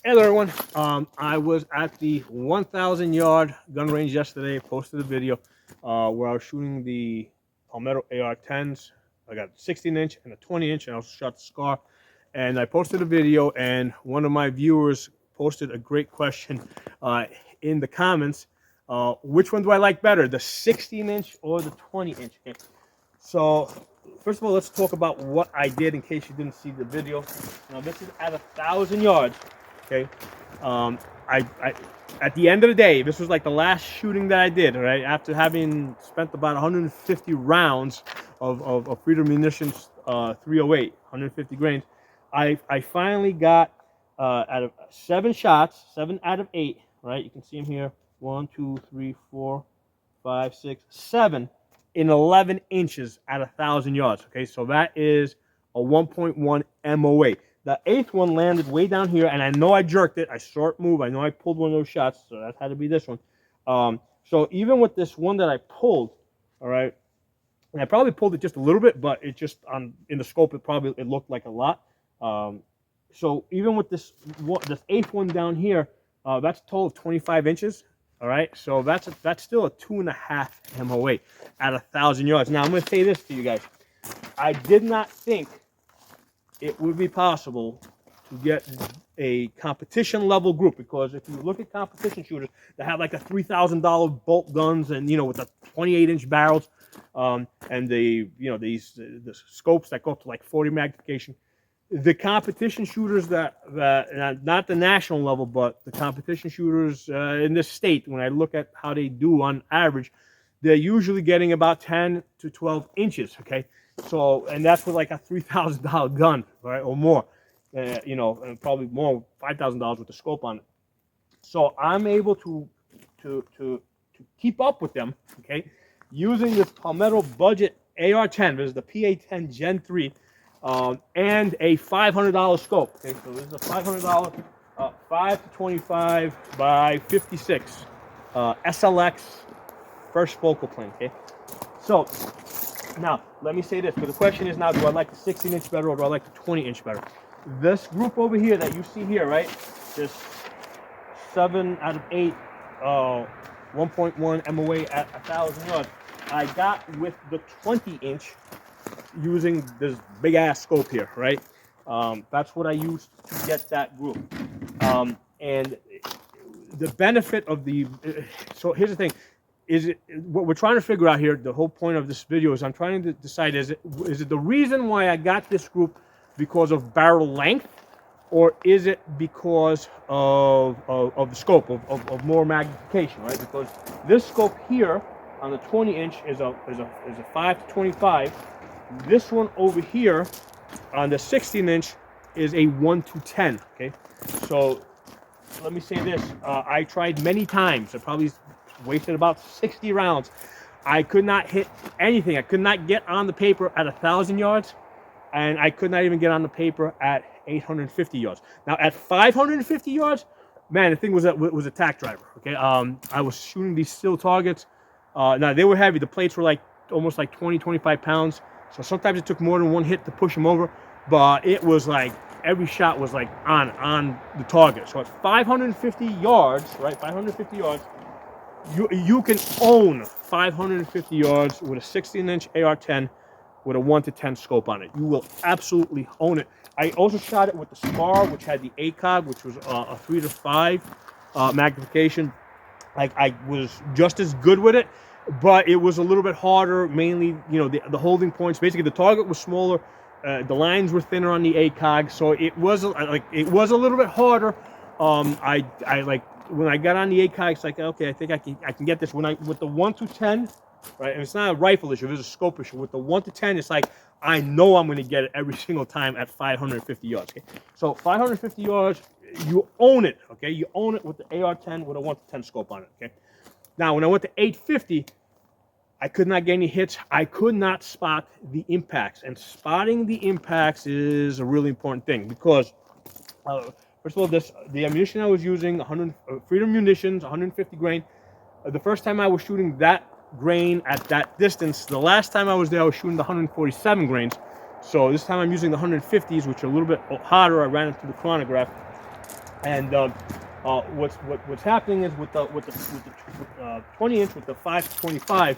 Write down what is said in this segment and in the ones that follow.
Hello everyone. I was at the 1,000 yard gun range yesterday. Posted a video where I was shooting the Palmetto AR-10s. I got a 16-inch and a 20-inch, and I also shot the SCAR. And I posted a video, and one of my viewers posted a great question in the comments. Which one do I like better, the 16-inch or the 20-inch? Okay. So first of all, let's talk about what I did in case you didn't see the video. Now this is at 1,000 yards. Okay. I at the end of the day, this was like the last shooting that I did, right? After having spent about 150 rounds of Freedom Munitions 308, 150 grains, I finally got out of 7 shots, 7 out of 8, right? You can see them here. 1, 2, 3, 4, 5, 6, 7 in 11 inches at 1,000 yards. Okay, so that is a 1.1 MOA. The 8th one landed way down here, and I know I jerked it. I saw it move. I know I pulled one of those shots, so that had to be this one. So even with this one that I pulled, all right, and I probably pulled it just a little bit, but it just in the scope it looked like a lot. So even with this 8th one down here, that's a total of 25 inches. All right, so that's still a 2.5 MOA at 1,000 yards. Now I'm going to say this to you guys: I did not think it would be possible to get a competition level group, because if you look at competition shooters that have like a $3,000 bolt guns and with the 28-inch barrels, and the the scopes that go up to like 40 magnification, the competition shooters that not the national level, but the competition shooters in this state, when I look at how they do on average, they're usually getting about 10 to 12 inches. Okay. So, and that's with like a $3,000 gun, right, or more, and probably more, $5,000 with the scope on it. So I'm able to keep up with them, okay, using this Palmetto budget AR-10. This is the PA-10 Gen 3, and a $500 scope. Okay, so this is a $500 5 to 25 by 56 SLX first focal plane. Okay, so. Now, let me say this, but the question is now, do I like the 16-inch better or do I like the 20-inch better? This group over here that you see here, right, this 7 out of 8, 1.1 MOA at 1,000 yards, I got with the 20-inch using this big-ass scope here, right? That's what I used to get that group. And the benefit of the... So here's the thing. Is it what we're trying to figure out here? The whole point of this video is I'm trying to decide: is it the reason why I got this group because of barrel length, or is it because of the scope of more magnification, right? Because this scope here on the 20-inch is a 5 to 25. This one over here on the 16-inch is a 1 to 10. Okay, so let me say this: I tried many times. I probably wasted about 60 rounds. I could not hit anything. I could not get on the paper at 1,000 yards, and I could not even get on the paper at 850 yards. Now at 550 yards, man, the thing was a tack driver. Okay, I was shooting these steel targets. Now they were heavy. The plates were like almost like 20-25 pounds. So sometimes it took more than one hit to push them over, but it was like every shot was like on the target. So at 550 yards, right, 550 yards, you can own 550 yards with a 16-inch AR-10 with a 1 to 10 scope on it. You will absolutely own it. I also shot it with the SCAR, which had the ACOG, which was a 3 to 5 magnification. I was just as good with it, but it was a little bit harder. Mainly, the holding points. Basically, the target was smaller. The lines were thinner on the ACOG, so it was a little bit harder. When I got on the ACOG, it's like, okay, I think I can get this. With the 1 to 10, right, and it's not a rifle issue, it's a scope issue. With the 1 to 10, it's like, I know I'm going to get it every single time at 550 yards. Okay? So 550 yards, you own it. Okay, you own it with the AR-10 with a 1 to 10 scope on it. Okay. Now when I went to 850, I could not get any hits. I could not spot the impacts, and spotting the impacts is a really important thing, because first of all, the ammunition I was using, Freedom Munitions, 150 grain. The first time I was shooting that grain at that distance, the last time I was there, I was shooting the 147 grains. So this time I'm using the 150s, which are a little bit hotter. I ran it through the chronograph. And what's happening is with the 20 inch with the 525,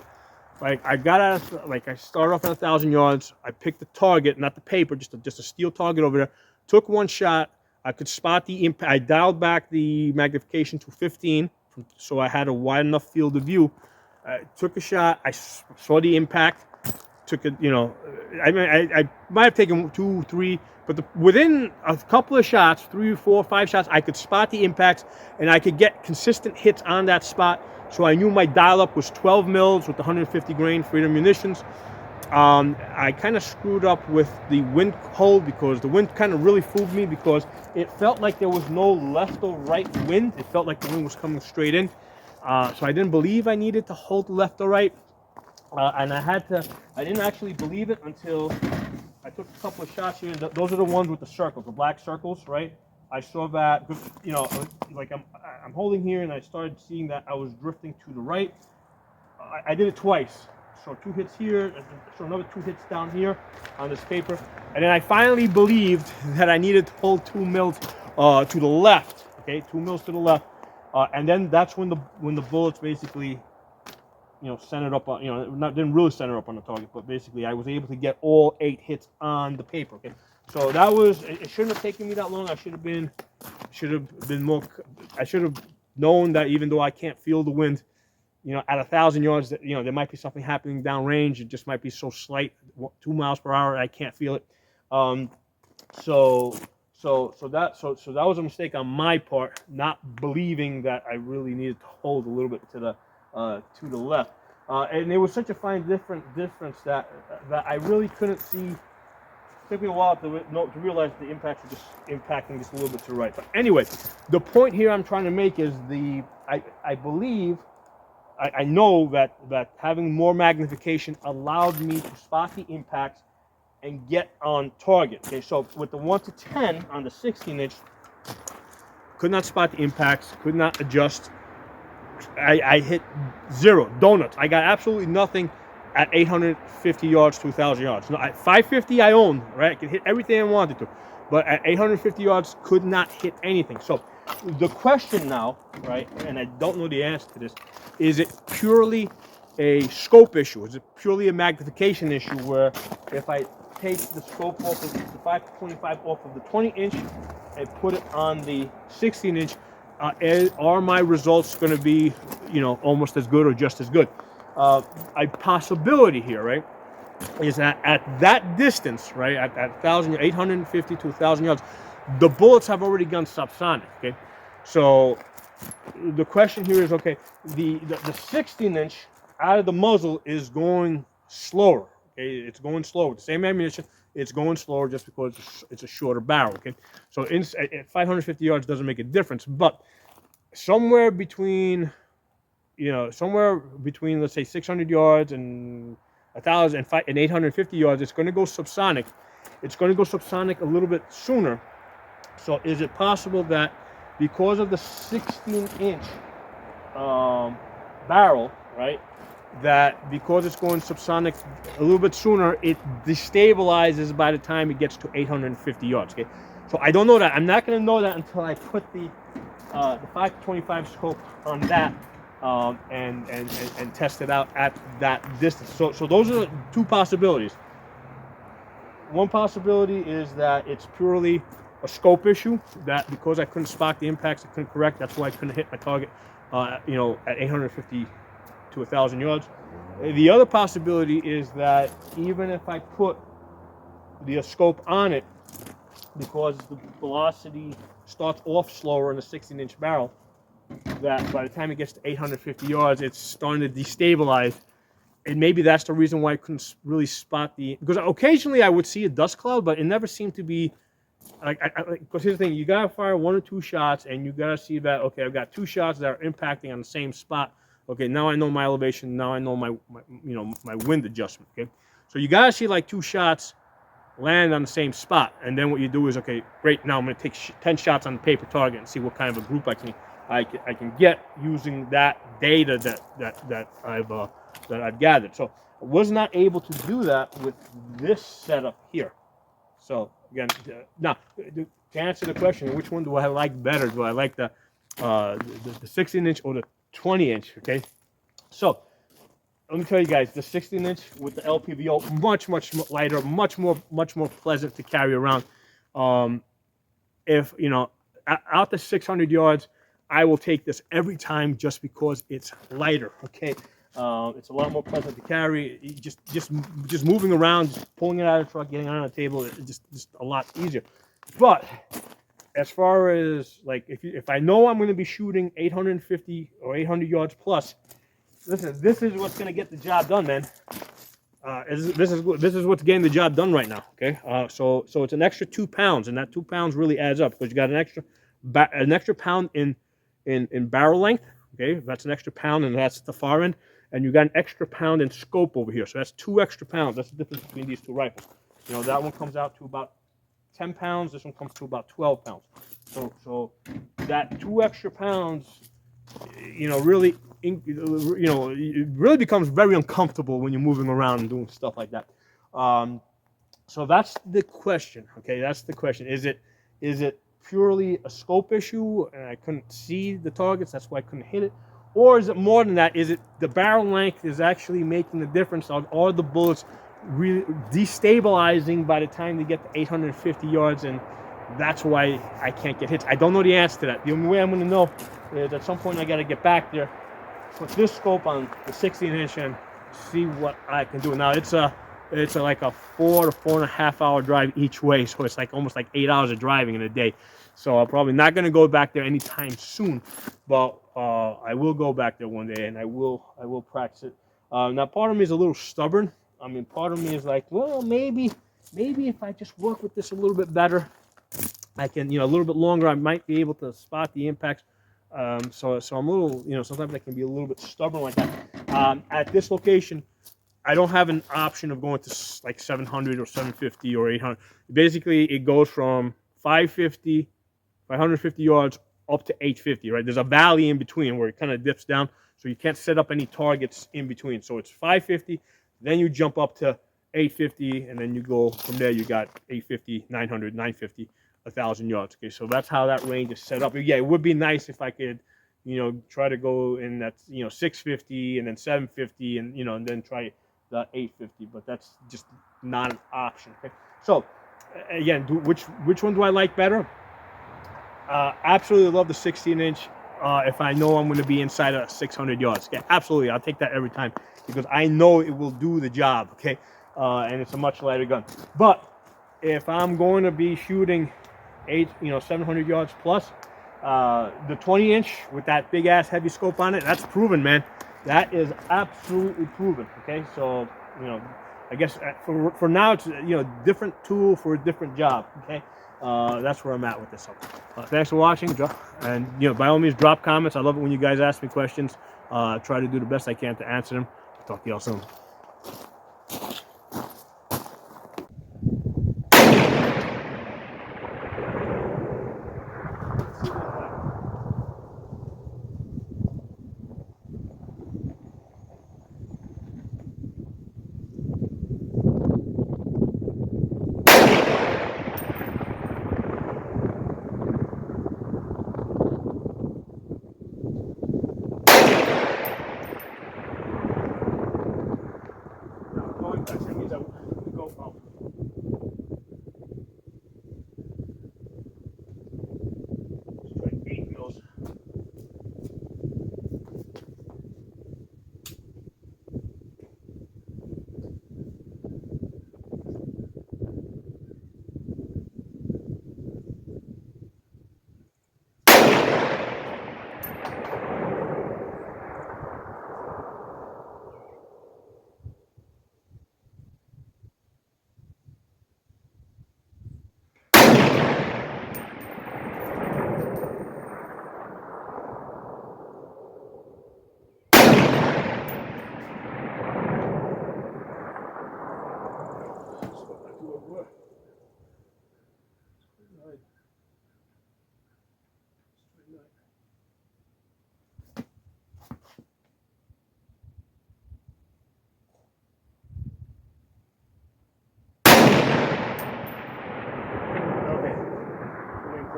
like I got out of, like I started off at 1,000 yards. I picked the target, not the paper, just a steel target over there. Took one shot. I could spot the impact. I dialed back the magnification to 15, so I had a wide enough field of view. I took a shot. I saw the impact. Took it, you know, I mean, I might have taken 2, 3, but within a couple of shots, 3, 4, 5 shots, I could spot the impacts and I could get consistent hits on that spot. So I knew my dial-up was 12 mils with 150 grain Freedom munitions. I kind of screwed up with the wind hold because the wind kind of really fooled me because it felt like there was no left or right wind. It felt like the wind was coming straight in. So I didn't believe I needed to hold left or right. And I didn't actually believe it until I took a couple of shots here. Those are the ones with the circles, the black circles, right? I saw that, you know, like I'm holding here and I started seeing that I was drifting to the right. I did it twice. So 2 hits here, so another 2 hits down here on this paper. And then I finally believed that I needed to hold 2 mils to the left, okay, 2 mils to the left. And then that's when the bullets basically, you know, centered up on, you know, didn't really center up on the target, but basically I was able to get all 8 hits on the paper. Okay, so that was, it shouldn't have taken me that long. I should have been more. I should have known that even though I can't feel the wind, you know, at 1,000 yards, that, you know, there might be something happening downrange. It just might be so slight, 2 miles per hour, I can't feel it. So that was a mistake on my part, not believing that I really needed to hold a little bit to the left, and it was such a fine difference that I really couldn't see. It took me a while to realize the impacts were just impacting just a little bit to the right. But anyway, the point here I'm trying to make is I believe, I know that having more magnification allowed me to spot the impacts and get on target. Okay, so with the 1 to 10 on the 16-inch, could not spot the impacts, could not adjust. I hit 0 donuts. I got absolutely nothing at 850 yards to 1,000 yards. No, at 550 I owned, right? I could hit everything I wanted to, but at 850 yards could not hit anything. So the question now, right, and I don't know the answer to this, is it purely a scope issue? Is it purely a magnification issue where if I take the scope off of the 525 off of the 20-inch and put it on the 16-inch, are my results going to be, you know, almost as good or just as good? A possibility here, right, is that at that distance, right, at 850 to 1,000 yards, the bullets have already gone subsonic. Okay, so the question here is, okay, the 16-inch out of the muzzle is going slower. Okay, it's going slower. The same ammunition, it's going slower just because it's a shorter barrel. Okay, so at 550 yards doesn't make a difference, but somewhere between, you know, let's say 600 yards and 1,000 and 850 yards, it's going to go subsonic. It's going to go subsonic a little bit sooner. So is it possible that because of the 16-inch barrel, right, that because it's going subsonic a little bit sooner, it destabilizes by the time it gets to 850 yards. Okay, so I don't know that. I'm not going to know that until I put the 525 scope on that and test it out at that distance. So those are 2 possibilities. One possibility is that it's purely a scope issue, that because I couldn't spot the impacts, I couldn't correct, that's why I couldn't hit my target, you know, at 850 to 1,000 yards. The other possibility is that even if I put the scope on it, because the velocity starts off slower in a 16-inch barrel, that by the time it gets to 850 yards, it's starting to destabilize. And maybe that's the reason why I couldn't really spot because occasionally I would see a dust cloud, but it never seemed to be like, because here's the thing, you gotta fire 1 or 2 shots and you gotta see that, okay, I've got 2 shots that are impacting on the same spot. Okay, now I know my elevation, now I know my you know, my wind adjustment. Okay, so you gotta see like 2 shots land on the same spot, and then what you do is, okay, great, now I'm going to take 10 shots on the paper target and see what kind of a group I can get using that data that I've gathered. So I was not able to do that with this setup here. So again, now to answer the question, which one do I like better? Do I like the 16-inch or the 20-inch? Okay, so let me tell you guys, the 16-inch with the LPVO, much lighter, much more pleasant to carry around. If you know, out to 600 yards, I will take this every time just because it's lighter. Okay, it's a lot more pleasant to carry. Just moving around, just pulling it out of the truck, getting it on the table, it's just a lot easier. But as far as like if I know I'm going to be shooting 850 or 800 yards plus, listen, this is what's going to get the job done, man. This is what's getting the job done right now. Okay, so it's an extra 2 pounds, and that 2 pounds really adds up because you got an extra pound in barrel length. Okay, that's an extra pound, and that's the far end, and you got an extra pound in scope over here. So that's 2 extra pounds. That's the difference between these two rifles. You know, that one comes out to about 10 pounds. This one comes to about 12 pounds. So that 2 extra pounds, you know, really, you know, it really becomes very uncomfortable when you're moving around and doing stuff like that. So that's the question. Okay, that's the question. Is it purely a scope issue and I couldn't see the targets, that's why I couldn't hit it? Or is it more than that? Is it the barrel length is actually making the difference? Are the bullets really destabilizing by the time they get to 850 yards, and that's why I can't get hits? I don't know the answer to that. The only way I'm going to know is at some point I got to get back there, put this scope on the 16-inch, and see what I can do. Now it's like a 4 to 4.5 hour drive each way, so it's like almost like 8 hours of driving in a day. So I'm probably not going to go back there anytime soon, but I will go back there one day, and I will practice it. Now part of me is a little stubborn. I mean, part of me is like, well, maybe if I just work with this a little bit better, I can, you know, a little bit longer, I might be able to spot the impacts. So I'm a little, you know, sometimes I can be a little bit stubborn like that. At this location, I don't have an option of going to like 700 or 750 or 800. Basically, it goes from 550 yards up to 850, right? There's a valley in between where it kind of dips down, so you can't set up any targets in between. So it's 550, then you jump up to 850, and then you go from there. You got 850, 900, 950, 1,000 yards. Okay, so that's how that range is set up. Yeah, it would be nice if I could, you know, try to go in that, you know, 650 and then 750, and you know, and then try the 850, but that's just not an option. Okay, so again, which one do I like better? Absolutely love the 16-inch. If I know I'm going to be inside of 600 yards, okay, absolutely, I'll take that every time because I know it will do the job. Okay, and it's a much lighter gun. But if I'm going to be shooting 700 yards plus, the 20-inch with that big ass heavy scope on it, that's proven, man. That is absolutely proven. Okay, so you know, I guess for now it's, you know, different tool for a different job. Okay, that's where I'm at with this. Thanks for watching, and you know, by all means, drop comments. I love it when you guys ask me questions. Try to do the best I can to answer them. Talk to y'all soon.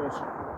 videos.